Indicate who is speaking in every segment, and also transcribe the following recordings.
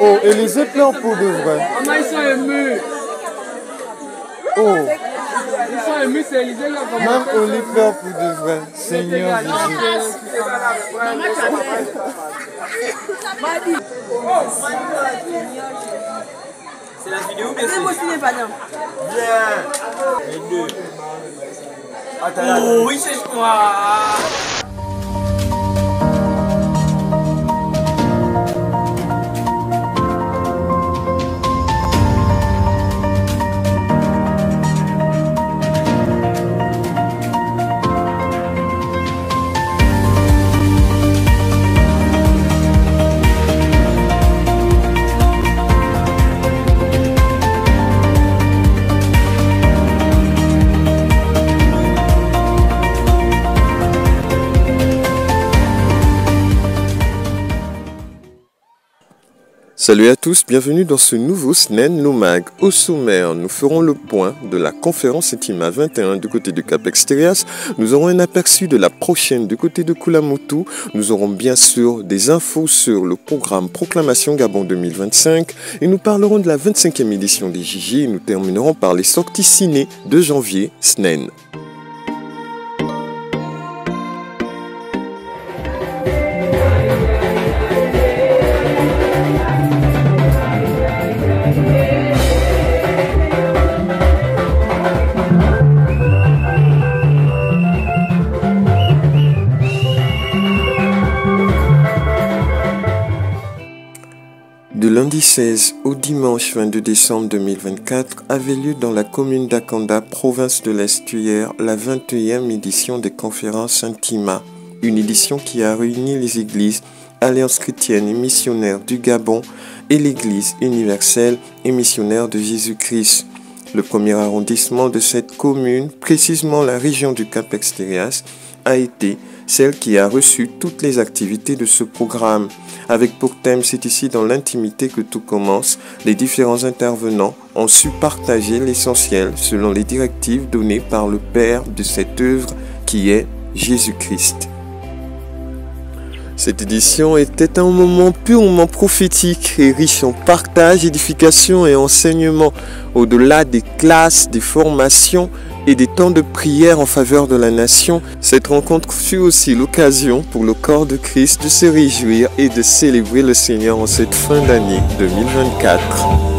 Speaker 1: Oh, Élisée pleure pour de vrai.
Speaker 2: Ils sont émus.
Speaker 1: Oh,
Speaker 2: Ils sont émus, c'est Élisée qui a commencé.
Speaker 1: même Oli pleure pour de vrai. Seigneur Jésus.
Speaker 3: C'est la vidéo, mais
Speaker 4: C'est moi qui n'ai pas non.
Speaker 3: bien. Les deux. Oh, oui, c'est quoi?
Speaker 1: Salut à tous, bienvenue dans ce nouveau SNEN Lomag. Au sommaire, nous ferons le point de la conférence Intima 21 du côté de Cap Exterias. Nous aurons un aperçu de la prochaine du côté de Kulamotu. Nous aurons bien sûr des infos sur le programme Proclamation Gabon 2025. Et nous parlerons de la 25e édition des JJ. Et nous terminerons par les sorties ciné de janvier SNEN. Du lundi 16 au dimanche 22 décembre 2024 avait lieu dans la commune d'Akanda, province de l'Estuaire, la 21e édition des conférences Intima, une édition qui a réuni les églises Alliance chrétienne et missionnaire du Gabon et l'église universelle et missionnaire de Jésus-Christ. Le premier arrondissement de cette commune, précisément la région du Cap Exterias, a été celle qui a reçu toutes les activités de ce programme. Avec pour thème, c'est ici dans l'intimité que tout commence, les différents intervenants ont su partager l'essentiel selon les directives données par le Père de cette œuvre qui est Jésus-Christ. Cette édition était un moment purement prophétique et riche en partage, édification et enseignement. Au-delà des classes, des formations et des temps de prière en faveur de la nation, cette rencontre fut aussi l'occasion pour le corps de Christ de se réjouir et de célébrer le Seigneur en cette fin d'année 2024.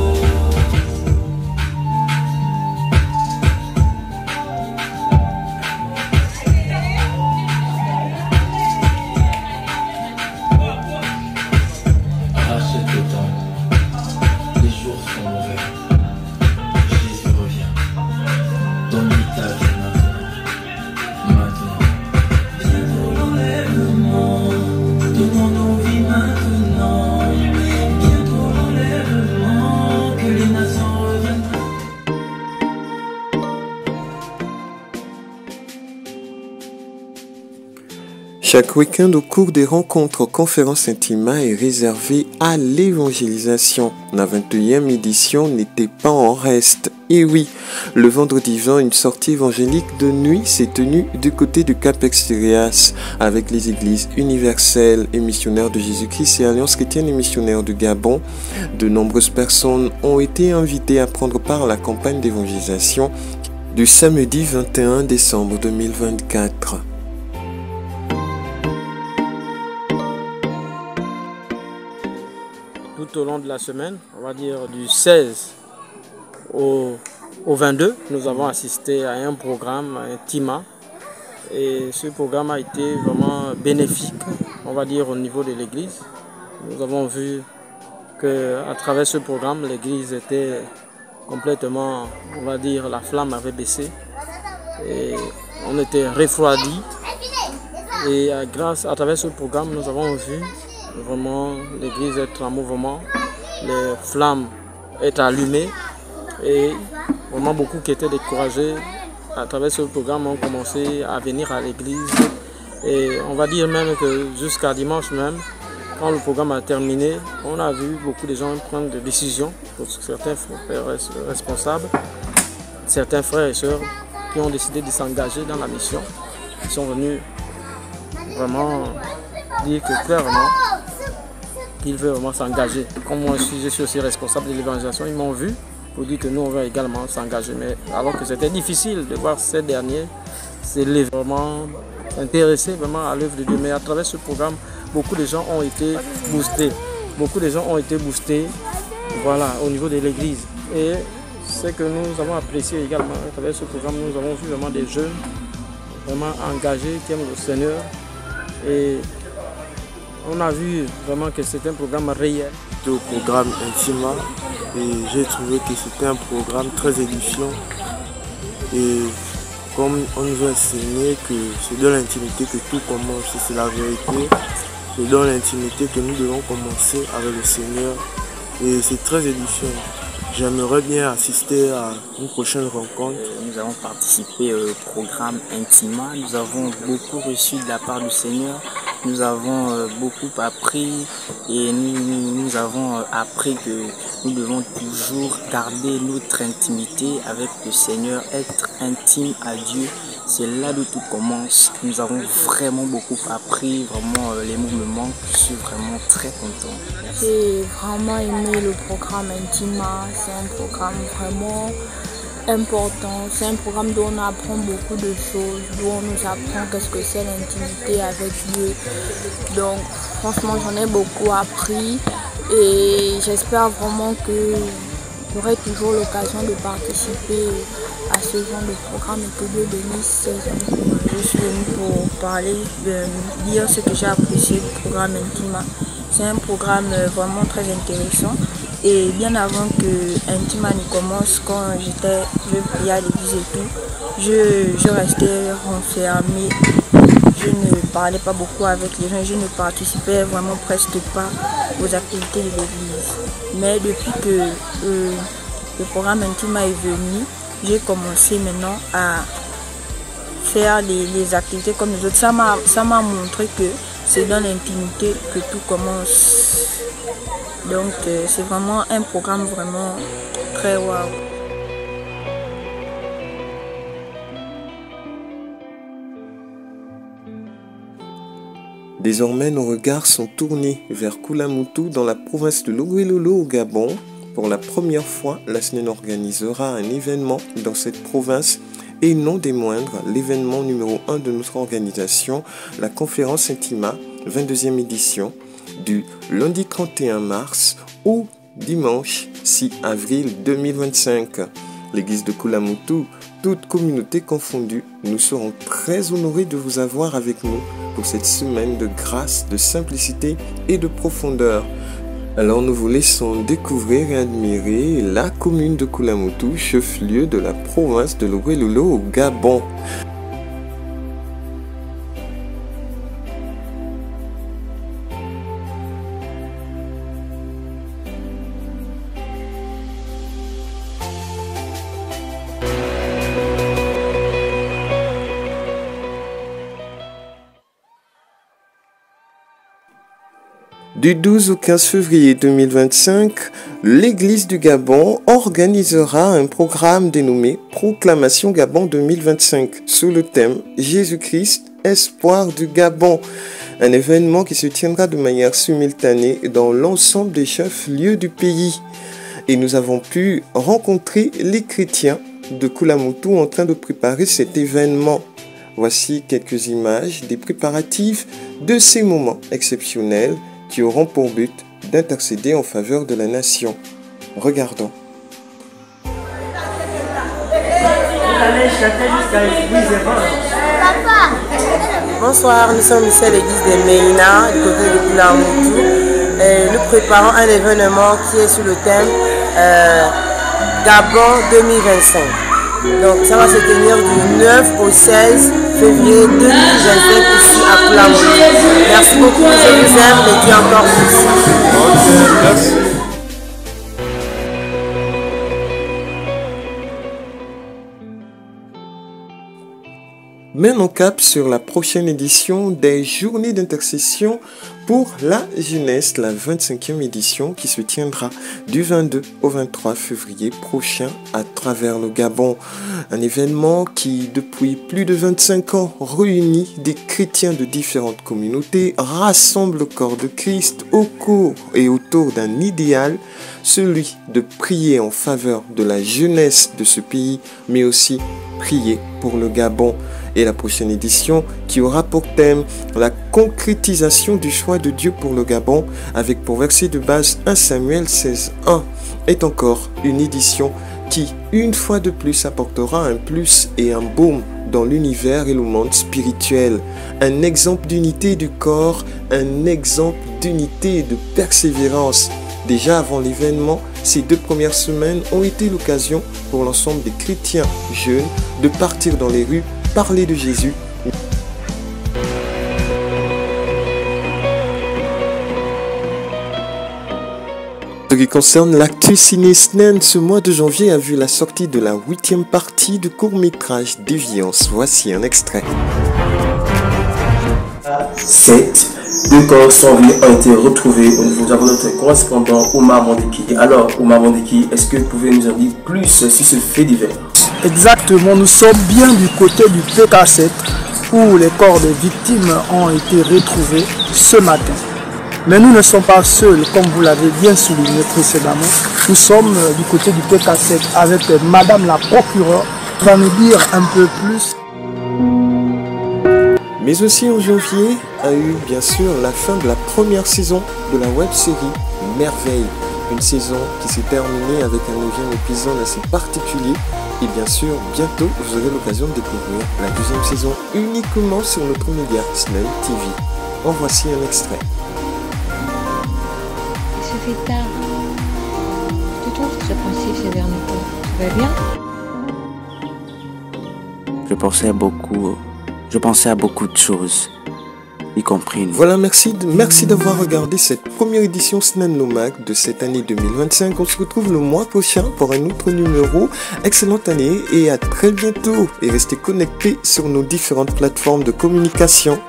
Speaker 1: Chaque week-end au cours des rencontres conférences Intima est réservé à l'évangélisation. La 21e édition n'était pas en reste. Et oui, le vendredi 20, une sortie évangélique de nuit s'est tenue du côté du Cap Exterias avec les églises universelles et missionnaires de Jésus-Christ et Alliance chrétienne et missionnaire du Gabon. De nombreuses personnes ont été invitées à prendre part à la campagne d'évangélisation du samedi 21 décembre 2024.
Speaker 2: Tout au long de la semaine, on va dire du 16 au 22, nous avons assisté à un programme Intima. Et ce programme a été vraiment bénéfique, on va dire, au niveau de l'église. Nous avons vu qu'à travers ce programme, l'église était complètement, on va dire, la flamme avait baissé. Et on était refroidi. Et grâce à travers ce programme, nous avons vu vraiment l'église être en mouvement, les flammes être allumées et vraiment beaucoup qui étaient découragés à travers ce programme ont commencé à venir à l'église. Et on va dire même que jusqu'à dimanche même, quand le programme a terminé, on a vu beaucoup de gens prendre des décisions, pour certains frères responsables, certains frères et sœurs qui ont décidé de s'engager dans la mission. Ils sont venus vraiment dire que clairement, qu'il veut vraiment s'engager. Comme moi, je suis aussi responsable de l'évangélisation, ils m'ont vu pour dire que nous, on va également s'engager. Mais alors que c'était difficile de voir ces derniers s'élever, vraiment intéressés vraiment à l'œuvre de Dieu. Mais à travers ce programme, beaucoup de gens ont été boostés. Beaucoup de gens ont été boostés, voilà, au niveau de l'église. Et ce que nous avons apprécié également à travers ce programme, nous avons vu vraiment des jeunes vraiment engagés qui aiment le Seigneur. Et on a vu vraiment que c'était un programme réel.
Speaker 4: C'était au programme Intima et j'ai trouvé que c'était un programme très édifiant. Et comme on nous a enseigné que c'est dans l'intimité que tout commence, c'est la vérité, c'est dans l'intimité que nous devons commencer avec le Seigneur. Et c'est très édifiant. J'aimerais bien assister à une prochaine rencontre.
Speaker 5: Nous avons participé au programme Intima. Nous avons beaucoup reçu de la part du Seigneur. Nous avons beaucoup appris et nous avons appris que nous devons toujours garder notre intimité avec le Seigneur, être intime à Dieu. C'est là où tout commence. Nous avons vraiment beaucoup appris. Vraiment, les mots me manquent. Je suis vraiment très content.
Speaker 6: J'ai vraiment aimé le programme Intima. C'est un programme vraiment important. C'est un programme dont on apprend beaucoup de choses, dont on nous apprend qu'est-ce que c'est l'intimité avec Dieu. Donc, franchement, j'en ai beaucoup appris et j'espère vraiment que j'aurai toujours l'occasion de participer à ce genre de programme et que Dieu bénisse ces gens. Je suis venue pour parler, dire ce que j'ai apprécié du programme Intima. C'est un programme vraiment très intéressant. Et bien avant que Intima ne commence, quand je priais à l'église et tout, je restais renfermée. Je ne parlais pas beaucoup avec les gens, je ne participais vraiment presque pas aux activités de l'église. Mais depuis que le programme Intima est venu, j'ai commencé maintenant à faire les activités comme les autres. Ça m'a montré que c'est dans l'intimité que tout commence. Donc c'est vraiment un programme vraiment très waouh.
Speaker 1: Désormais, nos regards sont tournés vers Koulamoutou dans la province de Logouelolo au Gabon. Pour la première fois, la SNEN organisera un événement dans cette province et non des moindres, l'événement numéro 1 de notre organisation, la conférence Intima, 22e édition, du lundi 31 mars au dimanche 6 avril 2025. L'église de Koulamoutou, toute communauté confondue, nous serons très honorés de vous avoir avec nous pour cette semaine de grâce, de simplicité et de profondeur. Alors nous vous laissons découvrir et admirer la commune de Koulamoutou, chef-lieu de la province de Logouelolo au Gabon. Du 12 au 15 février 2025, l'Église du Gabon organisera un programme dénommé Proclamation Gabon 2025 sous le thème Jésus-Christ, espoir du Gabon. Un événement qui se tiendra de manière simultanée dans l'ensemble des chefs-lieux du pays. Et nous avons pu rencontrer les chrétiens de Koulamoutou en train de préparer cet événement. Voici quelques images des préparatifs de ces moments exceptionnels qui auront pour but d'intercéder en faveur de la nation. Regardons.
Speaker 7: Bonsoir, nous sommes ici à l'église de Meina, du côté de Koulamoutou. Nous préparons un événement qui est sur le thème Gabon 2025. Donc ça va se tenir du 9 au 16 février 2025 ici à Koulamoutou. Merci beaucoup, je vous aime et dis encore plus.
Speaker 1: Merci. Maintenant cap sur la prochaine édition des Journées d'intercession pour la jeunesse, la 25e édition qui se tiendra du 22 au 23 février prochain à travers le Gabon. Un événement qui, depuis plus de 25 ans, réunit des chrétiens de différentes communautés, rassemble le corps de Christ au cours et autour d'un idéal, celui de prier en faveur de la jeunesse de ce pays, mais aussi prier pour le Gabon. Et la prochaine édition qui aura pour thème la concrétisation du choix de Dieu pour le Gabon avec pour verset de base 1 Samuel 16:1 est encore une édition qui, une fois de plus, apportera un plus et un baume dans l'univers et le monde spirituel. Un exemple d'unité du corps, un exemple d'unité et de persévérance. Déjà avant l'événement, ces 2 premières semaines ont été l'occasion pour l'ensemble des chrétiens jeunes de partir dans les rues, parler de Jésus. Ce qui concerne l'actu ciné SNEN, ce mois de janvier a vu la sortie de la 8e partie du court-métrage Déviance. Voici un extrait.
Speaker 8: 7. 2 corps sans vie ont été retrouvés au niveau de notre correspondant Omar Mondeki. Alors, Omar Mondeki, est-ce que vous pouvez nous en dire plus sur ce fait divers?
Speaker 9: Exactement, nous sommes bien du côté du PK7 où les corps des victimes ont été retrouvés ce matin. Mais nous ne sommes pas seuls, comme vous l'avez bien souligné précédemment. Nous sommes du côté du PK7 avec Madame la procureure qui va nous dire un peu plus.
Speaker 1: Mais aussi en janvier a eu bien sûr la fin de la première saison de la web-série Merveille. Une saison qui s'est terminée avec un 9e épisode assez particulier. Et bien sûr, bientôt, vous aurez l'occasion de découvrir la 2e saison uniquement sur notre média SNEN TV. En voici un extrait.
Speaker 10: Il se fait tard. Tu trouves que ce principe c'est vers nous? Ça va bien?
Speaker 5: Je pensais à beaucoup de choses, y compris nous.
Speaker 1: Voilà, merci d'avoir regardé cette première édition SNEN Nomad de cette année 2025. On se retrouve le mois prochain pour un autre numéro. Excellente année et à très bientôt. Et restez connectés sur nos différentes plateformes de communication.